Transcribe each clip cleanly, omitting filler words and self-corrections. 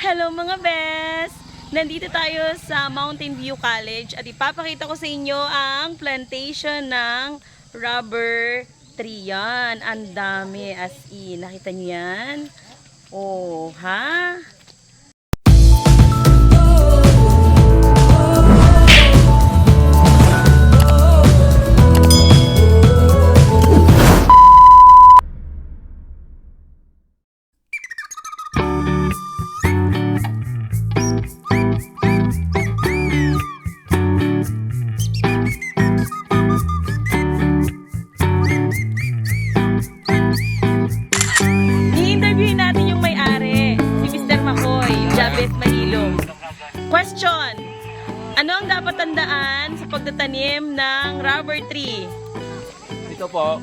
Hello mga bes! Nandito tayo sa Mountain View College at ipapakita ko sa inyo ang plantation ng rubber tree. Yan, ang dami as in. Nakita niyo yan? Oh, ha? I-interviewin natin yung may-ari, si Mr. Makoy, Jabez Mahilong. Question: ano ang dapat tandaan sa pagtatanim ng rubber tree? Ito po,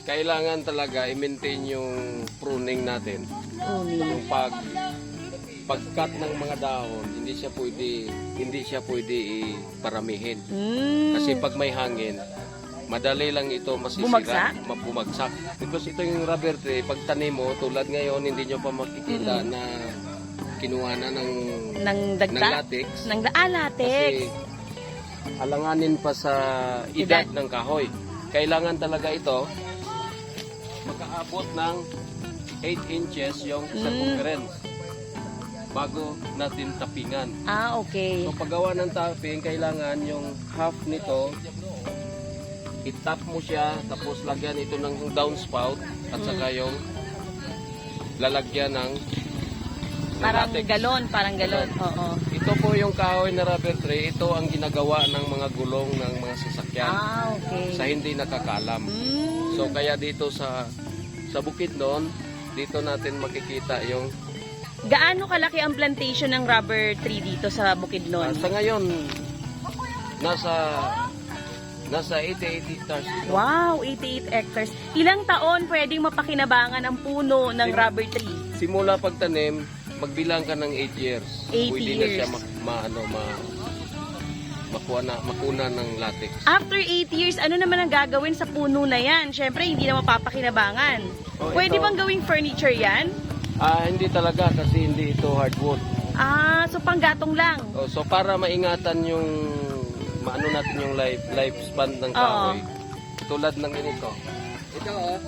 kailangan talaga i-maintain yung pruning natin. Yung pag-cut ng mga dahon, hindi siya pwede iparamihin. Kasi pag may hangin, madali lang ito masisira, bumagsak. Because ito yung rubber tree, pag tanim mo, tulad ngayon, hindi nyo pa makikita na kinuha na ng latex. Latex. Kasi alanganin pa sa edad ng kahoy. Kailangan talaga ito makaabot ng 8 inches yung circumference bago natin tapingan. Ah, okay. So paggawa ng tapping, kailangan yung half nito itap mo siya, tapos lagyan ito ng downspout at saka yung lalagyan ng Parang latex. parang galon. Oo. Ito po yung kahoy na rubber tree. Ito ang ginagawa ng mga gulong ng mga sasakyan Ah, okay. sa hindi nakakalam. So kaya dito sa Bukidnon, dito natin makikita yung Gaano kalaki ang plantation ng rubber tree dito sa Bukidnon? sa ngayon nasa 88 hectares dito. Wow, 88 hectares. Ilang taon pwedeng mapakinabangan ang puno ng rubber tree? Simula pagtanim, magbilang ka ng 8 years. 8 Pwede na years. siya makuna ng latex. After 8 years, ano naman ang gagawin sa puno na yan? Siyempre, hindi na mapapakinabangan. Oh, Pwede ito. bang gawing furniture yan? Hindi talaga kasi hindi ito hardwood. Ah, so panggatong lang. So para maingatan yung maano natin yung lifespan ng kahoy. Tulad ng ganito. Ito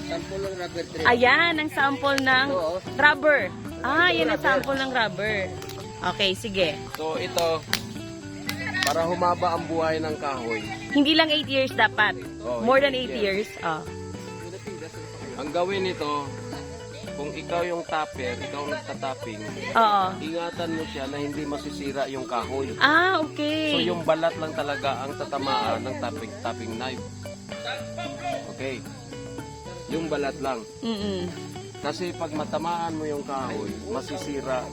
sample ng rubber tree. Ayan, ang sample ng Ito, rubber. Ah, yan ang sample ng rubber. Okay, sige. So ito para humaba ang buhay ng kahoy. Hindi lang 8 years dapat. More than 8 years. Oh. Ang gawin nito, kung ikaw yung tapper, ikaw nagtatapping, Oo. ingatan mo siya na hindi masisira yung kahoy. Ah, okay. So yung balat lang talaga ang tatamaan ng tapping knife. Okay. Yung balat lang. Kasi pag matamaan mo yung kahoy, masisira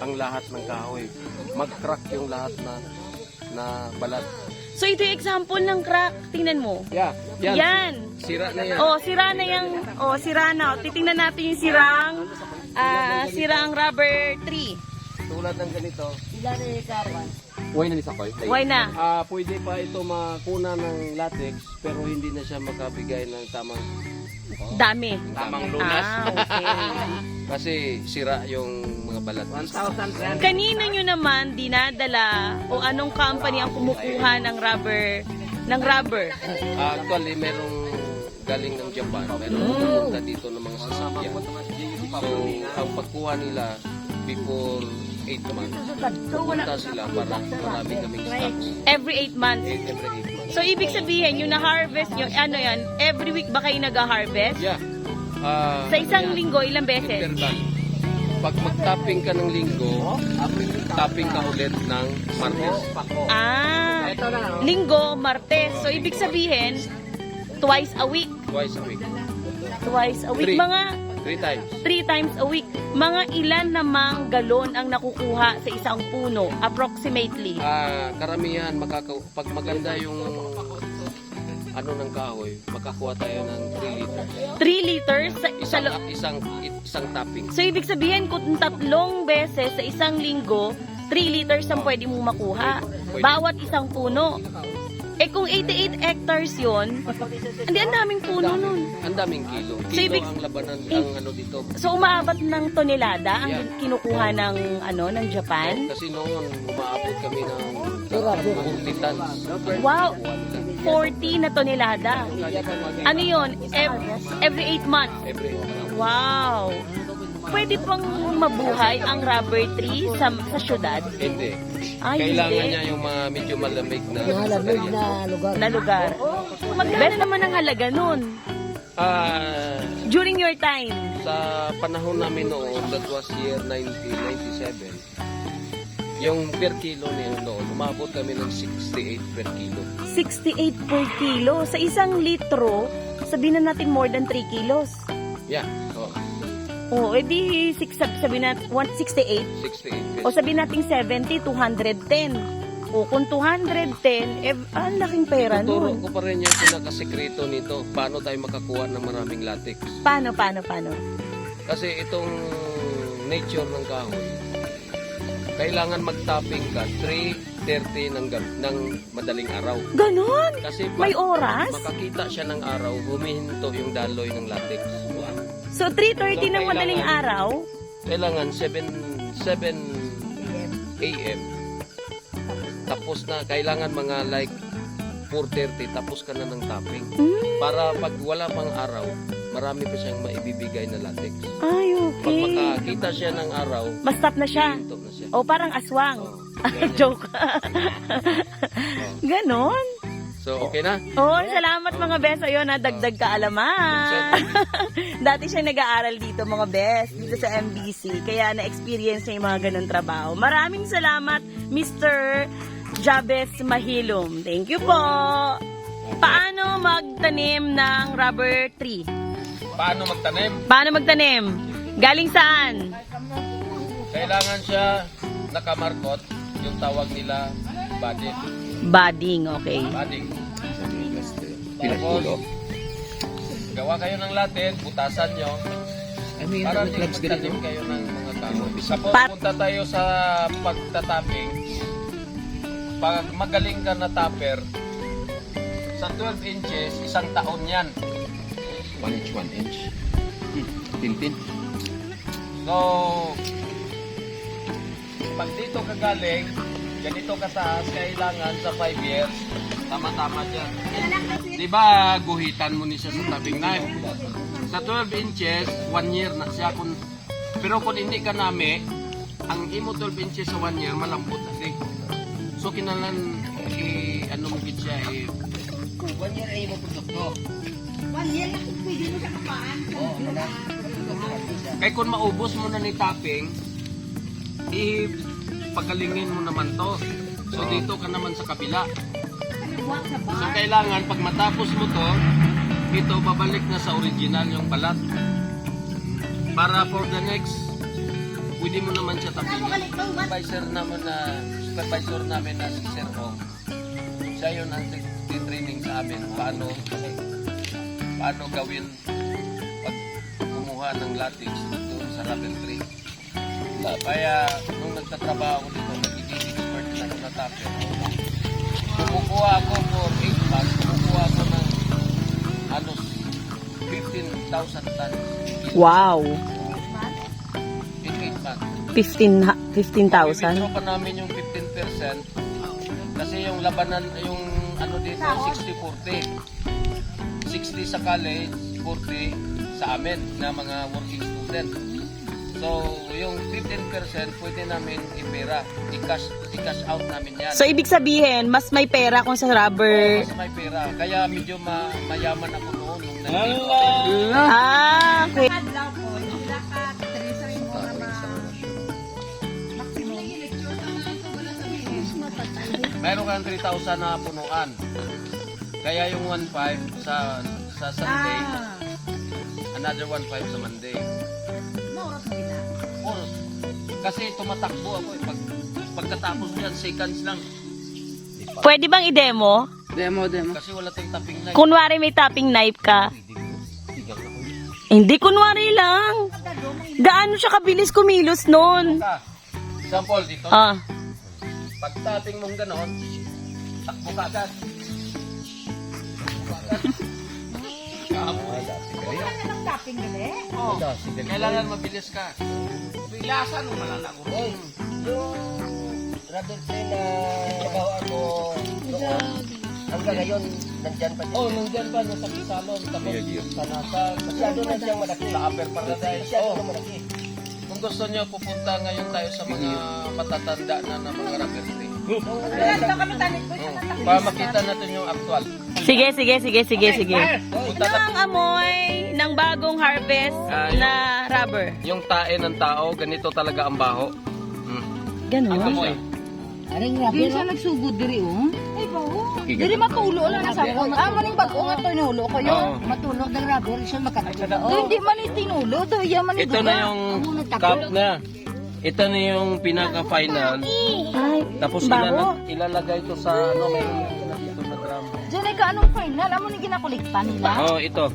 ang lahat ng kahoy. Mag-crack yung lahat na balat. So ito yung example ng crack. Tingnan mo. Yeah, Yan. Sira na yan. Oh, sira na yung, sira na. Titingnan natin yung sirang rubber tree. Tulad ng ganito. Why na ni Sakoy? Why na? Pwede pa ito makuna ng latex pero hindi na siya makabigay ng tamang lunas. Ah, okay. Kasi sira yung mga balat. 1,000. Kanino nyo naman dinadala o anong company ang kumukuha ng rubber? Actually, merong galing ng Japan. Merong pumunta dito ng mga sasakyan. So, ang pagkuha nila before 8 months, pumunta sila para marami kaming stocks. Every 8 months. Every 8 months. So, ibig sabihin, yung na-harvest nyo, ano yan, every week ba kayo nag-harvest? Yeah. Sa isang linggo, ilang beses? Interval. Pag mag-tapping ka ng linggo, tapping ka ulit ng Martes. Linggo, Martes. So, ibig sabihin, twice a week. Twice a week. Twice a week. Three. Mga 3 times. 3 times a week. Mga ilan namang galon ang nakukuha sa isang puno, approximately? Karamihan, pag maganda yung ano ng kahoy, makakuha tayo ng 3 liters. 3 liters sa Isang tapping. So, ibig sabihin, kung 3 beses sa isang linggo, 3 liters ang pwede mong makuha. Pwede. Bawat isang puno. Eh kung 88 hectares yun, hindi, ang daming puno nun. Ang daming kilo. So, Kilo ibig- ang labanan, ang ano dito. So umabot ng tonelada ang Yeah. kinukuha ng ng Japan. Kasi noon, umaabot kami ng 40 tons. Wow, 40 na tonelada. Ano yun? Every 8 months. Every Wow. Pwede pang mabuhay ang rubber tree sa syudad? Hindi. Ay, Kailangan hindi. niya yung mga medyo malamig na Na lugar. Magkano naman ang halaga nun? During your time? Sa panahon namin noon, that was year 1997, yung per kilo niya noon, umabot kami ng 68 per kilo. 68 per kilo. Sa isang litro, sabihin na natin more than 3 kilos. Yeah, oh, O, edi sabihin natin 168. 68 O sabihin natin 70, 210. O kung 210, ang laking pera Tuturo nun. ko pa rin yung pinakasekreto nito. Paano tayo makakuha ng maraming latex. Paano? Kasi itong nature ng kahoy, kailangan mag-tapping ka 3:30 ng madaling araw. Ganon? Kasi May oras? makakita siya ng araw, humihinto yung daloy ng latex. So 3:30 So, ng madaling kailangan- araw? Kailangan 7 a.m. Tapos na, kailangan mga like 4:30, tapos ka na ng tapping. Para pag wala pang araw, marami pa siyang maibibigay na latex. Ay, Pag okay. makakita siya ng araw, Bastap na siya. hinto na siya. O parang aswang. ganyan. Joke. Ganon? So, okay na? Oh, salamat mga bes. Ayun, dagdag kaalaman. Dati siya nag-aaral dito mga bes, dito sa MBC. Kaya na-experience niya yung mga ganun trabaho. Maraming salamat, Mr. Jabez Mahilom. Thank you po. Paano magtanim ng rubber tree? Paano magtanim? Paano magtanim? Galing saan? Kailangan siya nakamarkot, yung tawag nila budding. Budding, okay. Budding. Tapos, gawa kayo ng latin, butasan nyo. Para di magtanim kayo ng mga kahoy. Tapos punta tayo sa pagtataping. Pag magaling ka na tapper, sa 12 inches, 1 taon yan. 1 inch, 1 inch. Tintin. So, pag dito ka galing, ganito kataas, kailangan sa 5 years, tama-tama dyan. Di ba guhitan mo ni siya sa tabing knife? Sa 12 inches, 1 year na siya. Pero kung hindi ka nami, ang imo 12 inches sa 1 year, malambot na siya. So, kinalan, ano mo gid siya, 1 year ay imo produkto. 1 year na kung pwede mo sa kapaan. Kaya kung maubos mo na ni tapping, pagalingin mo naman to. So dito ka naman sa kabila. So kailangan pag matapos mo to, ito babalik na sa original yung balat. Para for the next, pwede mo naman siya tapingin. Supervisor namin na si Sir Ong. Siya yun ang training sa amin. Paano gawin pag kumuha ng latex doon sa rubber tree. Kaya nung nagtatrabaho ko dito, nagiging expert na ako na tapper. Kumukuha ako for 8 months, kumukuha ako ng halos 15,000 tons. Wow. In 8 months. 15,000. Withdraw pa namin yung 15% kasi yung labanan, yung ano dito, 60-40. 60 sa college, 40 sa amin na mga working student. So, yung 15% pwede namin ipera. I-cash out namin yan. So, ibig sabihin, mas may pera kung sa rubber. Mas may pera. Kaya medyo mayaman ako noon nung nandito. Okay. Adlaw po, hindi ka Teresa rin mo na maximum. Meron kang 3,000 na punuan. Kaya yung 1,500 sa Sunday, another 1,500 sa Monday. Maurot mo kita. Oh, kasi tumatakbo ako eh. Pagkatapos yan, seconds lang. Pwede bang i-demo? Demo. Kasi wala tayong tapping knife. Kunwari may tapping knife ka. Hindi, kunwari lang. Gaano siya kabilis kumilos nun? Example dito. Ah. Pag tapping mong ganon, takbo ka agad. Wala ka ng tapping gali. Kailangan mabilis ka. Pilasan mo malalago. Yung rubber tree na nagawaan mo noon, hanggang ngayon, nandyan pa dyan. Nandyan pa, nasa Kisalon, tapos sa nasa, Masyado na siyang malaki. sa Upper Paradise. Masyado na malaki. Kung gusto nyo, pupunta ngayon tayo sa mga matatanda na mga rubber tree. Wala ka kami tanik ko. Para makita natin yung actual. Sige. Punta Ano ang amoy ng bagong harvest na rubber? yung tae ng tao, ganito talaga ang baho. Ganon. Amoy. Aring rabi. Sa nagsugod diri oh. Ay bawo. Diri matulo lang na sa ko. Maning bag-o nga to nulo ko yo. Oo. Matulog ng rubber siya makatulo. Hindi man tinulo to iya man Ito na yung cup na. Ito na yung pinaka-final. Ay, Tapos baho. ilalagay ito sa ano, meron na dito na drum. Diyan ay kaanong final amo ni ginakulikta nila. Oh, ito.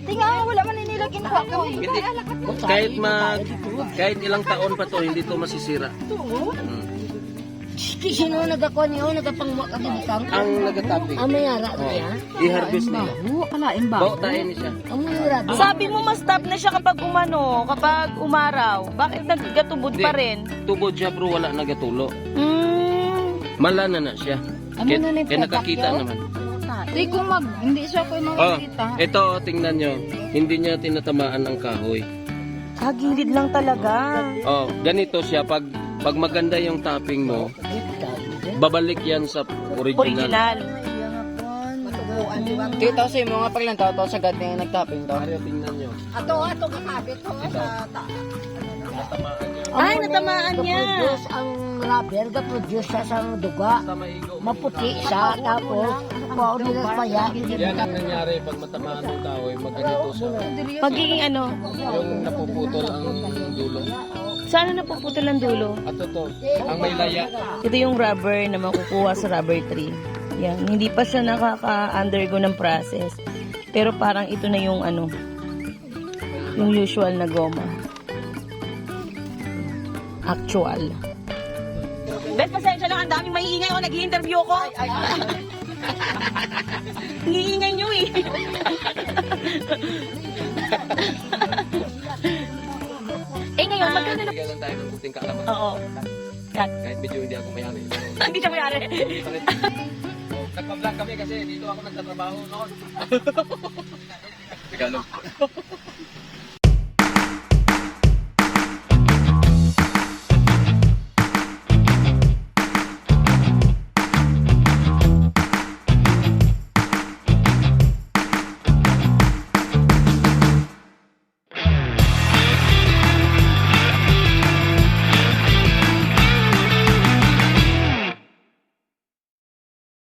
Tinga wala man nila kinuha ko. Hindi. Kahit ilang taon pa to, hindi to masisira. Sino nagakuha niyo nagapangwa ka bibitang? Ang nagataping. Amayara I-harvest nila. Kalain ba? Baho tayo ni siya. Amayara. Sabi mo ma-stop na siya kapag kapag umaraw. Bakit naggatubod pa rin? Tubod siya bro, wala nagatulo. Malana na siya. Ano na ni Kaya nakakita naman. Di ko hindi siya ko Oh, ito tingnan nyo. Hindi niya tinatamaan ang kahoy. Gilid lang talaga. Oh, ganito siya pag maganda yung topping mo, babalik yan sa original. Original. Dito sa mga paglantaw to sa gad na nagtapping to. Mario, tingnan nyo. Ato kakabit ko sa Natamaan niya. Ay, natamaan niya. Produce ang rubber ga produce siya sa duga. Sa maigo. Maputi siya tapos mao nila paya. Yan ang nangyari pag matamaan ng kahoy, magganito siya. Magiging ano? Yung napuputol ang dulo. Sana napuputol ang dulo. At ito, ang may laya. Ito yung rubber na makukuha sa rubber tree. Yan. Hindi pa siya nakaka-undergo ng process. Pero parang ito na yung ano, yung usual na goma. Actual. Bet, pasensya lang. Ang daming maiingay o nag-i-interview ko. Ngiingay nyo eh. Ngayon, magkano na... Bigyan lang tayo ng puting kalaman. Oo. Cut. Kahit medyo hindi ako mayari. Hindi siya mayari. Nagpa-vlog kami kasi dito ako nagtatrabaho noon. Tagalog.